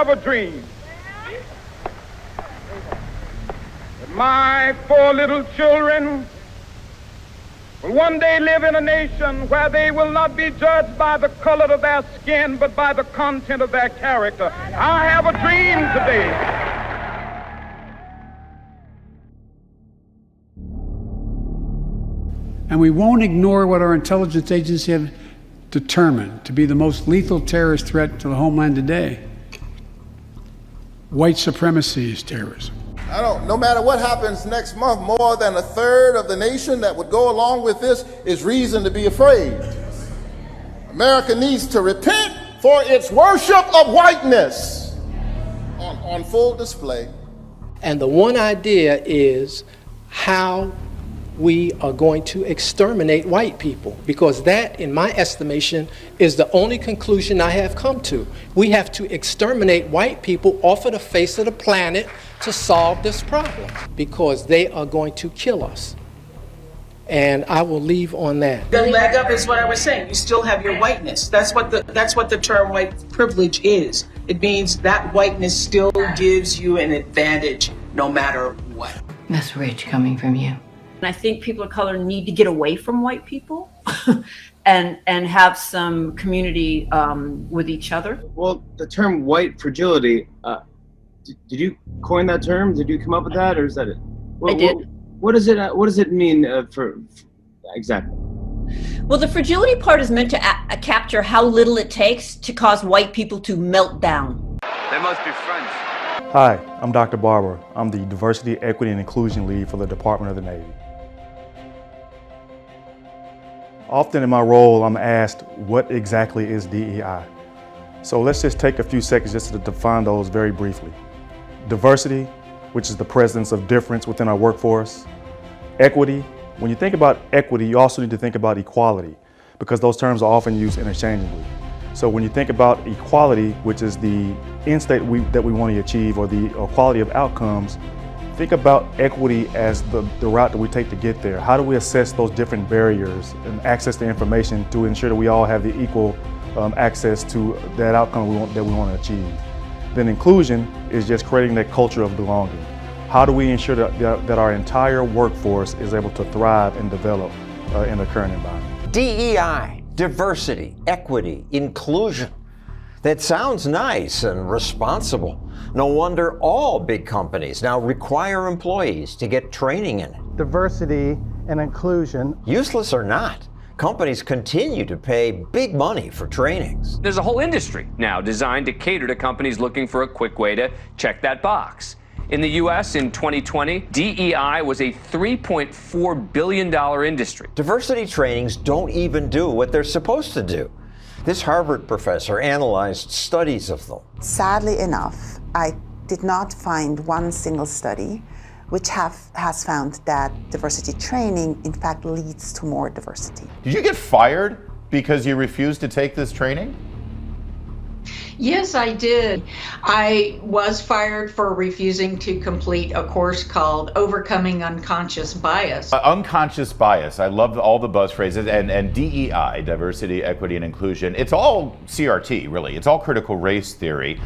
have a dream that my 4 little children will one day live in a nation where they will not be judged by the color of their skin, but by the content of their character. I have a dream today. And we won't ignore what our intelligence agencies have determined to be the most lethal terrorist threat to the homeland today. White supremacy is terrorism. No matter what happens next month, more than a third of the nation that would go along with this is reason to be afraid. America needs to repent for its worship of whiteness on full display. And the one idea is how we are going to exterminate white people, because that, in my estimation, is the only conclusion I have come to. We have to exterminate white people off of the face of the planet to solve this problem, because they are going to kill us. And I will leave on that. The leg up is what I was saying. You still have your whiteness. That's what the term white privilege is. It means that whiteness still gives you an advantage no matter what. That's rich coming from you. And I think people of color need to get away from white people and have some community with each other. Well, the term white fragility, did you coin that term? Did you come up with that, or is that it? I did. What does it mean for exactly? Well, the fragility part is meant to capture how little it takes to cause white people to melt down. They must be friends. Hi, I'm Dr. Barber. I'm the Diversity, Equity, and Inclusion Lead for the Department of the Navy. Often in my role, I'm asked, what exactly is DEI? So let's just take a few seconds just to define those very briefly. Diversity, which is the presence of difference within our workforce. Equity, when you think about equity, you also need to think about equality, because those terms are often used interchangeably. So when you think about equality, which is the end state that we want to achieve, or the quality of outcomes, think about equity as the route that we take to get there. How do we assess those different barriers and access the information to ensure that we all have the equal access to that outcome that we want to achieve? Then inclusion is just creating that culture of belonging. How do we ensure that our entire workforce is able to thrive and develop in the current environment? DEI, diversity, equity, inclusion. That sounds nice and responsible. No wonder all big companies now require employees to get training in it. Diversity and inclusion. Useless or not, companies continue to pay big money for trainings. There's a whole industry now designed to cater to companies looking for a quick way to check that box. In the US in 2020, DEI was a $3.4 billion industry. Diversity trainings don't even do what they're supposed to do. This Harvard professor analyzed studies of them. Sadly enough, I did not find one single study which has found that diversity training, in fact, leads to more diversity. Did you get fired because you refused to take this training? Yes, I did. I was fired for refusing to complete a course called Overcoming Unconscious Bias. Unconscious bias. I love all the buzz phrases. And DEI, diversity, equity, and inclusion. It's all CRT, really. It's all critical race theory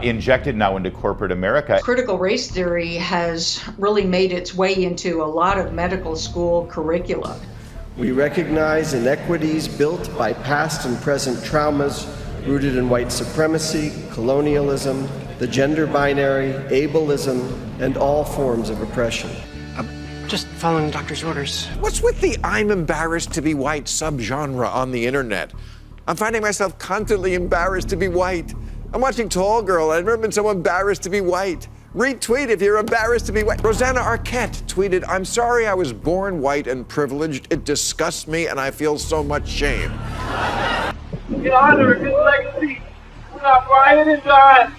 injected now into corporate America. Critical race theory has really made its way into a lot of medical school curricula. We recognize inequities built by past and present traumas rooted in white supremacy, colonialism, the gender binary, ableism, and all forms of oppression. Just following the doctor's orders. What's with the I'm embarrassed to be white subgenre on the internet? I'm finding myself constantly embarrassed to be white. I'm watching Tall Girl, and I've never been so embarrassed to be white. Retweet if you're embarrassed to be white. Rosanna Arquette tweeted, "I'm sorry I was born white and privileged. It disgusts me and I feel so much shame." In honor of his legacy, we're not rioting, God.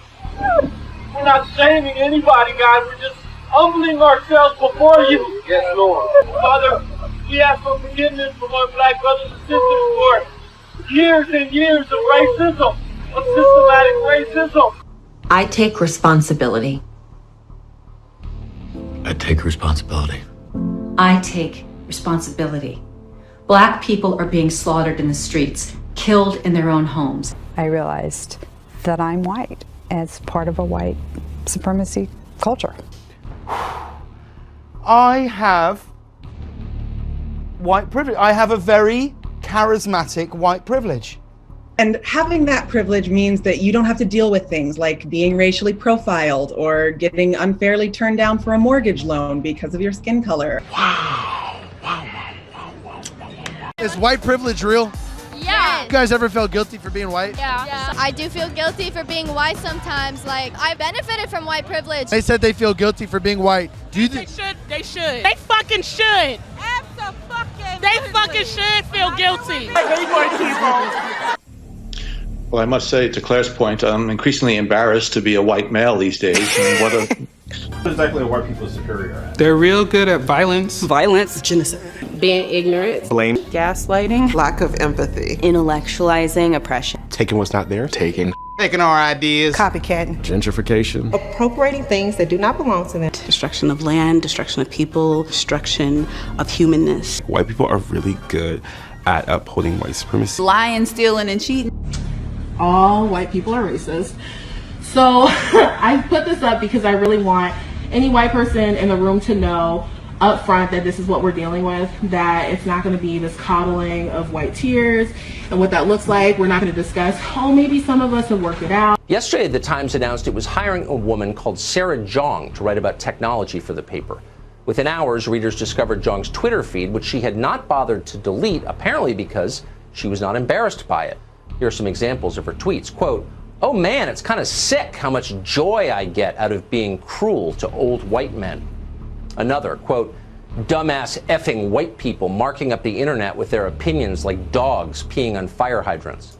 We're not shaming anybody, God. We're just humbling ourselves before you. Yes, Lord. Father, we ask for forgiveness from our black brothers and sisters for years and years of racism, of systematic racism. I take responsibility. I take responsibility. I take responsibility. Black people are being slaughtered in the streets, killed in their own homes. I realized that I'm white as part of a white supremacy culture. I have white privilege. I have a very charismatic white privilege. And having that privilege means that you don't have to deal with things like being racially profiled or getting unfairly turned down for a mortgage loan because of your skin color. Is white privilege real? Yeah. You guys ever felt guilty for being white? Yeah. I do feel guilty for being white sometimes. Like, I benefited from white privilege. They said they feel guilty for being white. Do you They should. They fucking should. They fucking should feel guilty. Well, I must say, to Claire's point, I'm increasingly embarrassed to be a white male these days. And what exactly are white people superior at? They're real good at violence. Genocide. Being ignorant. Blame. Gaslighting. Lack of empathy. Intellectualizing oppression. Taking what's not theirs. Taking our ideas. Copycatting. Gentrification. Appropriating things that do not belong to them. Destruction of land, destruction of people, destruction of humanness. White people are really good at upholding white supremacy. Lying, stealing, and cheating. All white people are racist. So I put this up because I really want any white person in the room to know up front that this is what we're dealing with, that it's not going to be this coddling of white tears and what that looks like. We're not going to discuss, oh, maybe some of us have worked it out. Yesterday, the Times announced it was hiring a woman called Sarah Zhang to write about technology for the paper. Within hours, readers discovered Zhang's Twitter feed, which she had not bothered to delete, apparently because she was not embarrassed by it. Here are some examples of her tweets. Quote, "Oh man, it's kind of sick how much joy I get out of being cruel to old white men." Another, quote, "Dumbass effing white people marking up the internet with their opinions like dogs peeing on fire hydrants."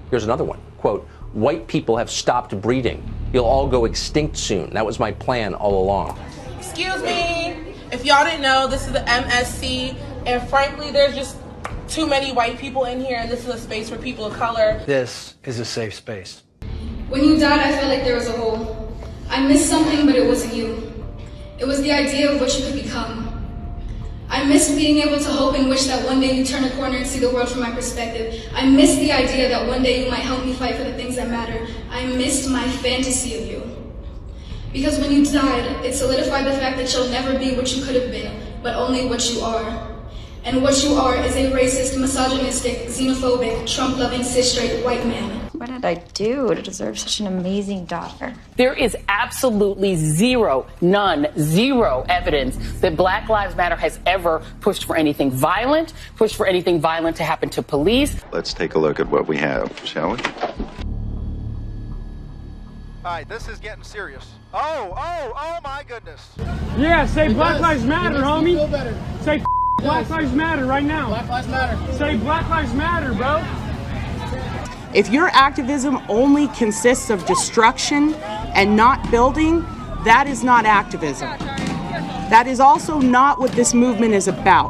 Here's another one, quote, "White people have stopped breeding. You'll all go extinct soon. That was my plan all along." Excuse me, if y'all didn't know, this is the MSC, and frankly, there's just too many white people in here, and this is a space for people of color. This is a safe space. When you died, I felt like there was a hole. I missed something, but it wasn't you. It was the idea of what you could become. I missed being able to hope and wish that one day you turn a corner and see the world from my perspective. I missed the idea that one day you might help me fight for the things that matter. I missed my fantasy of you. Because when you died, it solidified the fact that you'll never be what you could have been, but only what you are. And what you are is a racist, misogynistic, xenophobic, Trump-loving, cis-straight white man. What did I do to deserve such an amazing daughter? There is absolutely zero evidence that Black Lives Matter has ever pushed for anything violent to happen to police. Let's take a look at what we have, shall we? All right, this is getting serious. Oh my goodness. Yeah, say Black Lives Matter, homie. Feel better. Say Black Lives Matter right now. Black Lives Matter. Say Black Lives Matter, bro. If your activism only consists of destruction and not building, that is not activism. That is also not what this movement is about.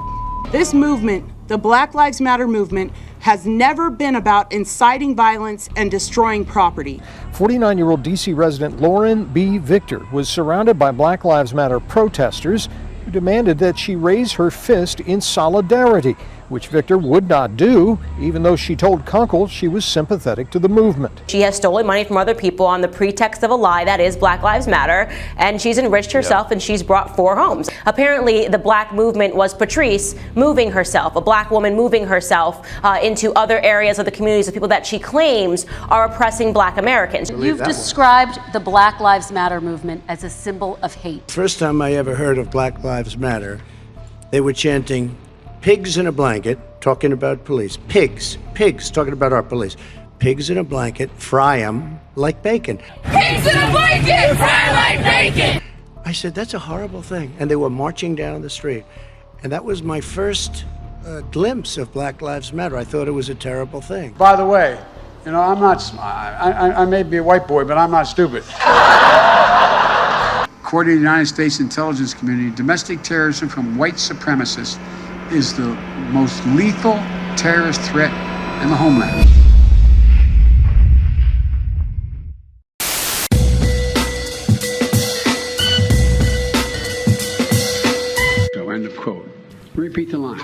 This movement, the Black Lives Matter movement, has never been about inciting violence and destroying property. 49-year-old D.C. resident Lauren B. Victor was surrounded by Black Lives Matter protesters who demanded that she raise her fist in solidarity, which Victor would not do, even though she told Kunkel she was sympathetic to the movement. She has stolen money from other people on the pretext of a lie, that is Black Lives Matter, and she's enriched herself and she's brought 4 homes. Apparently, the black movement was Patrice moving herself, a black woman moving herself into other areas of the communities of people that she claims are oppressing black Americans. You've described the Black Lives Matter movement as a symbol of hate. First time I ever heard of Black Lives Matter, they were chanting, "Pigs in a blanket," talking about police. Pigs, talking about our police. Pigs in a blanket, fry them like bacon. Pigs in a blanket, fry like bacon! I said, that's a horrible thing. And they were marching down the street. And that was my first glimpse of Black Lives Matter. I thought it was a terrible thing. By the way, you know, I may be a white boy, but I'm not stupid. According to the United States intelligence community, domestic terrorism from white supremacists is the most lethal terrorist threat in the homeland. So, end of quote. Repeat the line.